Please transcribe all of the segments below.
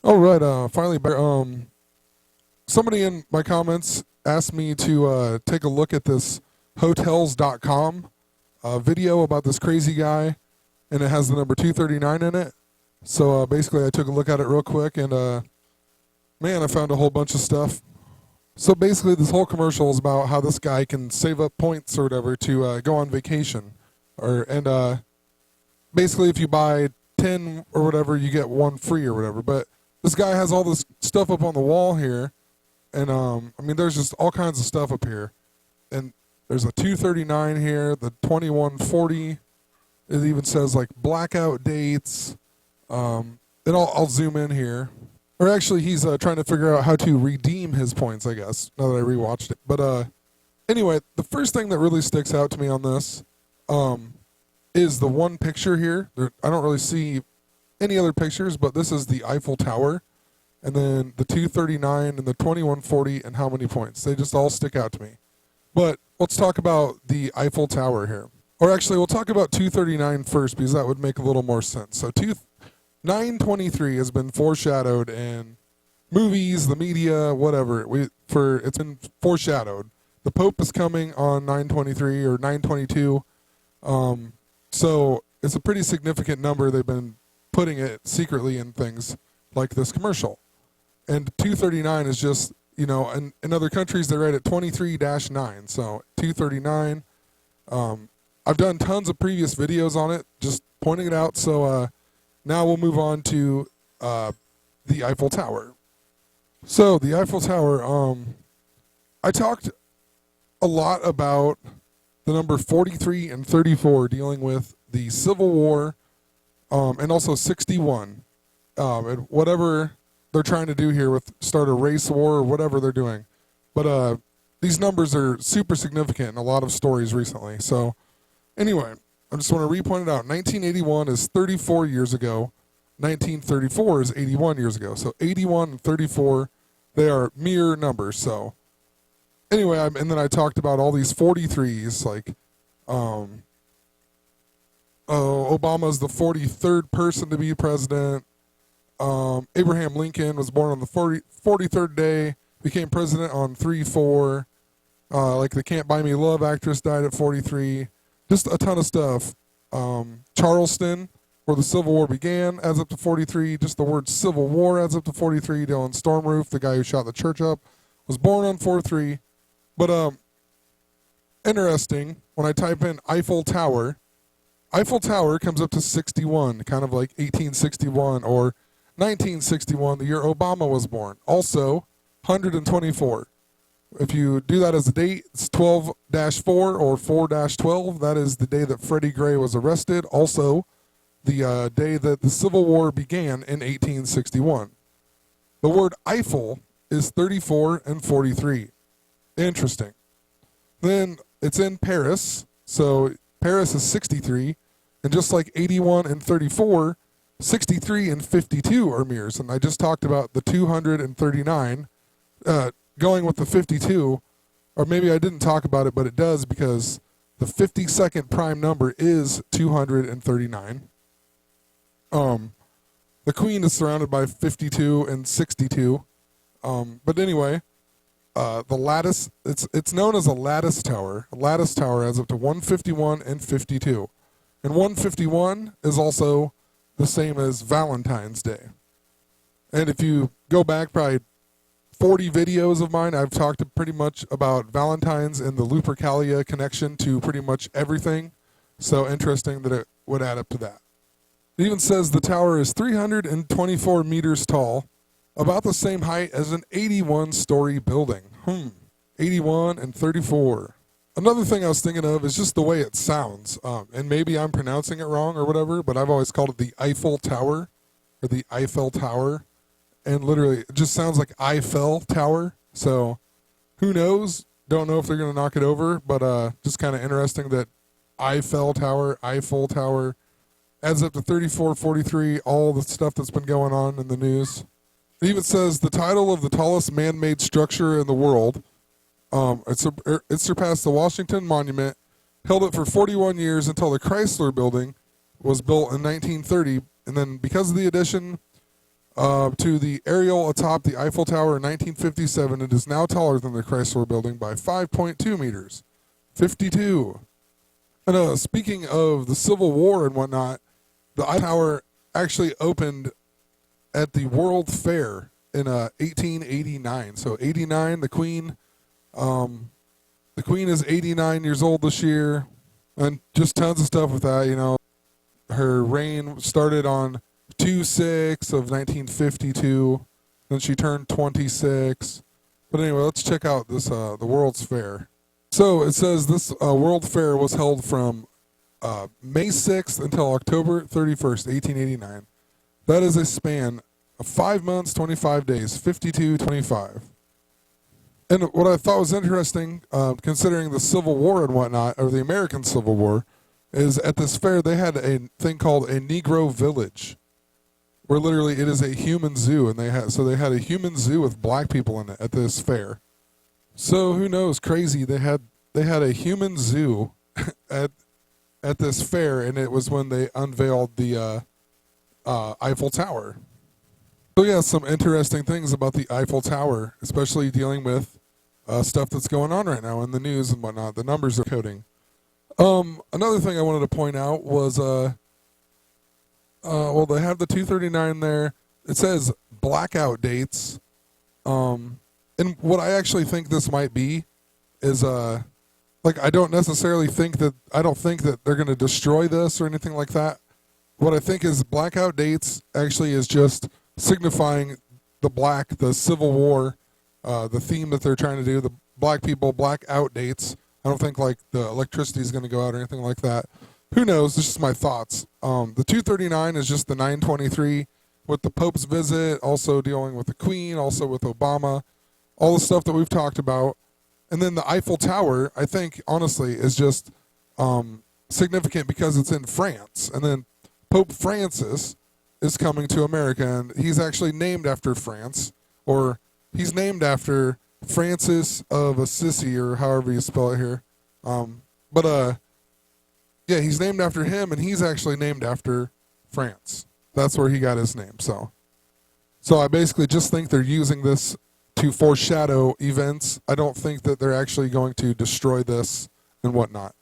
All right, finally, somebody in my comments asked me to take a look at this hotels.com video about this crazy guy, and it has the number 239 in it. So basically, I took a look at it real quick, and man, I found a whole bunch of stuff. So basically, this whole commercial is about how this guy can save up points or whatever to go on vacation, and basically, if you buy 10 or whatever, you get one free or whatever. But this guy has all this stuff up on the wall here, and I mean, there's just all kinds of stuff up here, and there's a 239 here, the 2140. It even says like blackout dates. And I'll zoom in here. Or actually, he's trying to figure out how to redeem his points, I guess, now that I rewatched it. But anyway, the first thing that really sticks out to me on this is the one picture here. I don't really see any other pictures, but this is the Eiffel Tower. And then the 239 and the 2140 and how many points. They just all stick out to me. But let's talk about the Eiffel Tower here. Or actually, we'll talk about 239 first because that would make a little more sense. So 923 has been foreshadowed in movies, the media, whatever. It's been foreshadowed. The Pope is coming on 923 or 922. So it's a pretty significant number. They've been putting it secretly in things like this commercial. And 239 is just, in other countries they write it 23-9. So 239. I've done tons of previous videos on it, just pointing it out. So now we'll move on to the Eiffel Tower. So the Eiffel Tower, I talked a lot about the number 43 and 34 dealing with the Civil War and also 61. And whatever they're trying to do here with start a race war or whatever they're doing. But these numbers are super significant in a lot of stories recently. So anyway, I just want to re-point it out. 1981 is 34 years ago. 1934 is 81 years ago. So 81 and 34, they are mere numbers. So anyway, and then I talked about all these 43s, like Obama's the 43rd person to be president. Abraham Lincoln was born on the 43rd day, became president on 3/4. Like the Can't Buy Me Love actress died at 43. Just a ton of stuff. Charleston, where the Civil War began, adds up to 43. Just the word Civil War adds up to 43. Dylan Stormroof, the guy who shot the church up, was born on 4/3. But interesting, when I type in Eiffel Tower comes up to 61, kind of like 1861 or 1961, the year Obama was born. Also, 124. If you do that as a date, it's 12-4 or 4-12. That is the day that Freddie Gray was arrested. Also, the day that the Civil War began in 1861. The word Eiffel is 34 and 43. Interesting. Then it's in Paris. So Paris is 63. And just like 81 and 34, 63 and 52 are mirrors. And I just talked about the 239. Going with the 52, or maybe I didn't talk about it, but it does because the 52nd prime number is 239. The Queen is surrounded by 52 and 62. But anyway, the lattice, it's known as a lattice tower. A lattice tower adds up to 151 and 52. And 151 is also the same as Valentine's Day. And if you go back probably 40 videos of mine, I've talked pretty much about Valentine's and the Lupercalia connection to pretty much everything. So interesting that it would add up to that. It even says the tower is 324 meters tall, about the same height as an 81-story building. 81 and 34. Another thing I was thinking of is just the way it sounds. And maybe I'm pronouncing it wrong or whatever, but I've always called it the Eiffel Tower or the Eiffel Tower. And literally, it just sounds like Eiffel Tower. So who knows? Don't know if they're going to knock it over, but just kind of interesting that Eiffel Tower adds up to 34, 43, all the stuff that's been going on in the news. It even says the title of the tallest man-made structure in the world. It surpassed the Washington Monument, held it for 41 years until the Chrysler Building was built in 1930. And then because of the addition to the aerial atop the Eiffel Tower in 1957. It is now taller than the Chrysler Building by 5.2 meters. 52. And speaking of the Civil War and whatnot, the Eiffel Tower actually opened at the World Fair in 1889. So 89, the Queen is 89 years old this year, and just tons of stuff with that. You know, her reign started on 2/6 of 1952. Then she turned 26. But anyway, let's check out this the World's Fair. So it says this World Fair was held from May 6th until October 31st, 1889. That is a span of 5 months, 25 days, 52-25. And what I thought was interesting, considering the Civil War and whatnot, or the American Civil War, is at this fair they had a thing called a Negro Village, where literally it is a human zoo, and they had a human zoo with black people in it at this fair. So who knows? Crazy. They had a human zoo at this fair, and it was when they unveiled the Eiffel Tower. So yeah, some interesting things about the Eiffel Tower, especially dealing with stuff that's going on right now in the news and whatnot. The numbers are coding. Another thing I wanted to point out was, well, they have the 239 there. It says blackout dates. And what I actually think this might be is, like, I don't think that they're going to destroy this or anything like that. What I think is blackout dates actually is just signifying the Civil War, the theme that they're trying to do, the black people, blackout dates. I don't think like the electricity is going to go out or anything like that. Who knows? This is my thoughts. The 239 is just the 923 with the Pope's visit, also dealing with the Queen, also with Obama, all the stuff that we've talked about. And then the Eiffel Tower, I think, honestly, is just significant because it's in France. And then Pope Francis is coming to America, and he's actually named after France, or he's named after Francis of Assisi, or however you spell it here. Yeah, he's named after him, and he's actually named after France. That's where he got his name. So I basically just think they're using this to foreshadow events. I don't think that they're actually going to destroy this and whatnot.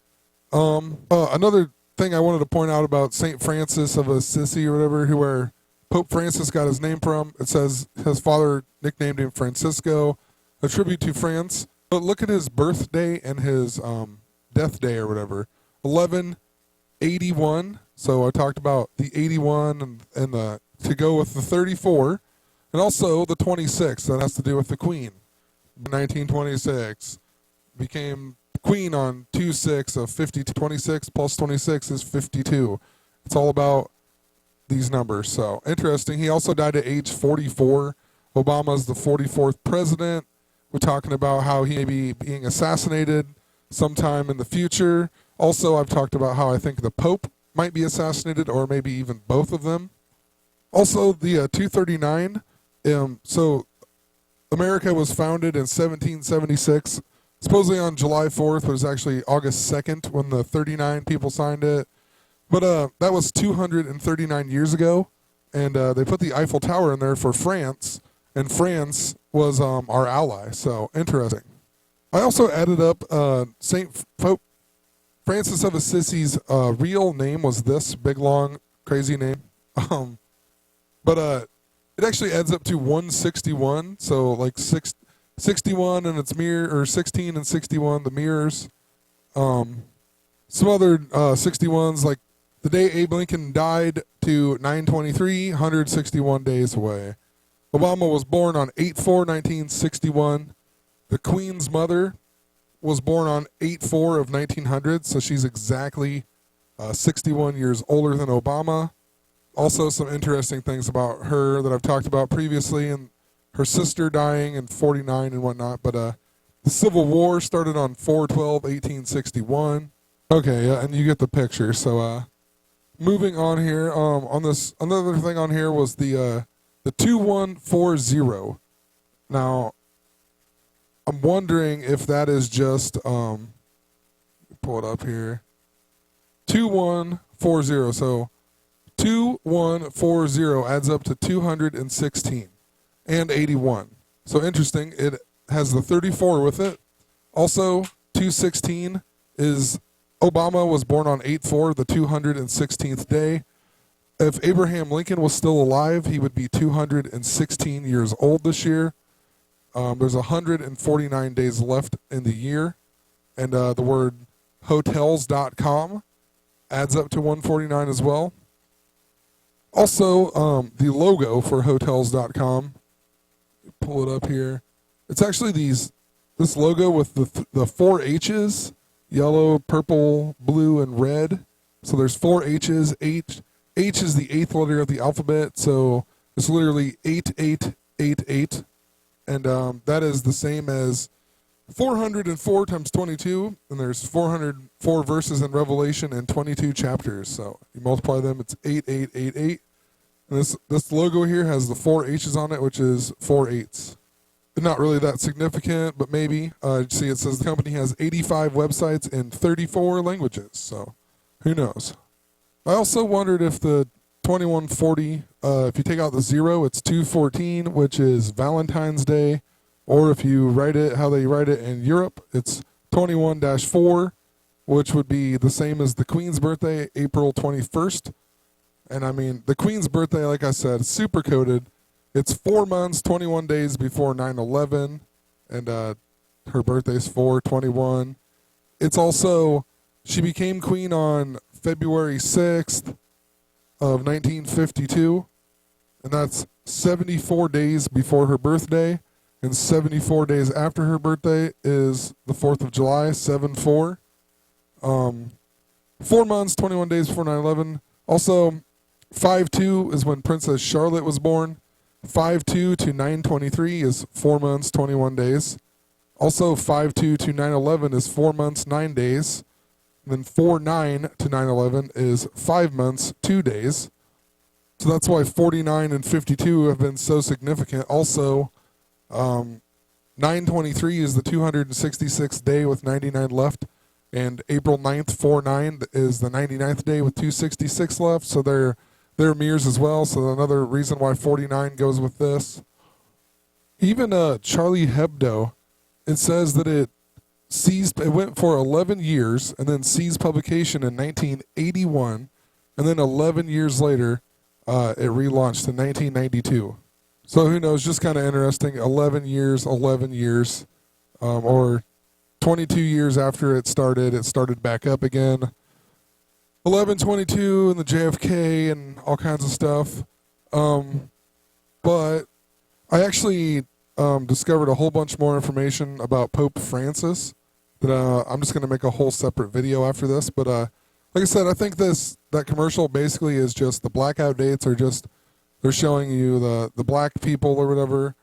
Another thing I wanted to point out about St. Francis of Assisi or whatever, where Pope Francis got his name from, it says his father nicknamed him Francisco, a tribute to France. But look at his birthday and his death day or whatever, 1181. So I talked about the 81 and the to go with the 34, and also the 26. That has to do with the Queen. 1926 became Queen on 2/6 of 50. 26 plus 26 is 52. It's all about these numbers. So interesting. He also died at age 44. Obama's the 44th president. We're talking about how he may be being assassinated sometime in the future. Also, I've talked about how I think the Pope might be assassinated, or maybe even both of them. Also, the 239. So America was founded in 1776, supposedly on July 4th, but it was actually August 2nd when the 39 people signed it. But that was 239 years ago, and they put the Eiffel Tower in there for France, and France was our ally. So interesting. I also added up St. Pope Francis of Assisi's real name was this big, long, crazy name. But it actually adds up to 161. So like 61 and its mirror, or 16 and 61, the mirrors. Some other 61s, like the day Abe Lincoln died to 923, 161 days away. Obama was born on 8/4/1961. The Queen's mother was born on 8/4 of 1900, so she's exactly 61 years older than Obama. Also, some interesting things about her that I've talked about previously, and her sister dying in 49 and whatnot. But the Civil War started on 4/12/1861. Okay, yeah, and you get the picture. So moving on here, on this, another thing on here was the 2140. Now, I'm wondering if that is just pull it up here. 2140. So 2140 adds up to 216 and 81. So interesting. It has the 34 with it. Also, 216 is Obama was born on 8/4, the 216th day. If Abraham Lincoln was still alive, he would be 216 years old this year. There's 149 days left in the year. And the word hotels.com adds up to 149 as well. Also, the logo for hotels.com, pull it up here. It's actually this logo with the 4 H's, yellow, purple, blue, and red. So there's 4 H's. H is the 8th letter of the alphabet, so it's literally 8888. And that is the same as 404 times 22, and there's 404 verses in Revelation and 22 chapters. So you multiply them, it's 8888. And this logo here has the 4 H's on it, which is 4 eighths. Not really that significant, but maybe. See, it says the company has 85 websites in 34 languages, so who knows. I also wondered if the 2140, if you take out the 0, it's 214, which is Valentine's Day. Or if you write it how they write it in Europe, it's 21-4, which would be the same as the Queen's birthday, April 21st. And I mean, the Queen's birthday, like I said, super coded. It's 4 months, 21 days before 9/11, and her birthday's 4/21. It's also, she became queen on February 6th of 1952, and that's 74 days before her birthday, and 74 days after her birthday is the 4th of July, 7/4. 4 months, 21 days before 9/11. Also, 5/2 is when Princess Charlotte was born. 5/2 to 9/23 is 4 months, 21 days. Also, 5/2 to 9/11 is 4 months, 9 days. And then 4/9 to 9/11 is 5 months, 2 days. So that's why 49 and 52 have been so significant. Also, 9/23 is the 266th day with 99 left. And April 9th, 4/9 is the 99th day with 266 left. So they're mirrors as well. So another reason why 49 goes with this. Even Charlie Hebdo, it says that it went for 11 years and then ceased publication in 1981. And then 11 years later, it relaunched in 1992. So who knows, just kind of interesting. 11 years, or 22 years after it started back up again. 11/22 and the JFK and all kinds of stuff. But I actually discovered a whole bunch more information about Pope Francis that I'm just going to make a whole separate video after this. But like I said, I think that commercial basically is just the blackout dates are just, they're showing you the black people or whatever.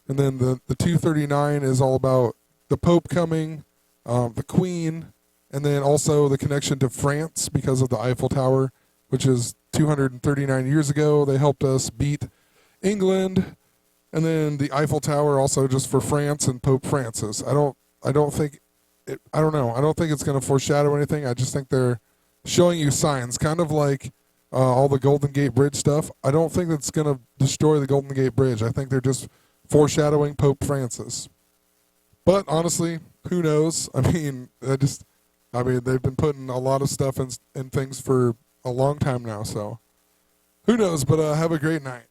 And then the 239 is all about the Pope coming, the Queen, and then also the connection to France because of the Eiffel Tower, which is 239 years ago. They helped us beat England. And then the Eiffel Tower also just for France and Pope Francis. I don't think it's going to foreshadow anything. I just think they're showing you signs, kind of like all the Golden Gate Bridge stuff. I don't think that's going to destroy the Golden Gate Bridge. I think they're just foreshadowing Pope Francis. But honestly, who knows? I mean, they've been putting a lot of stuff in things for a long time now, so who knows? But have a great night.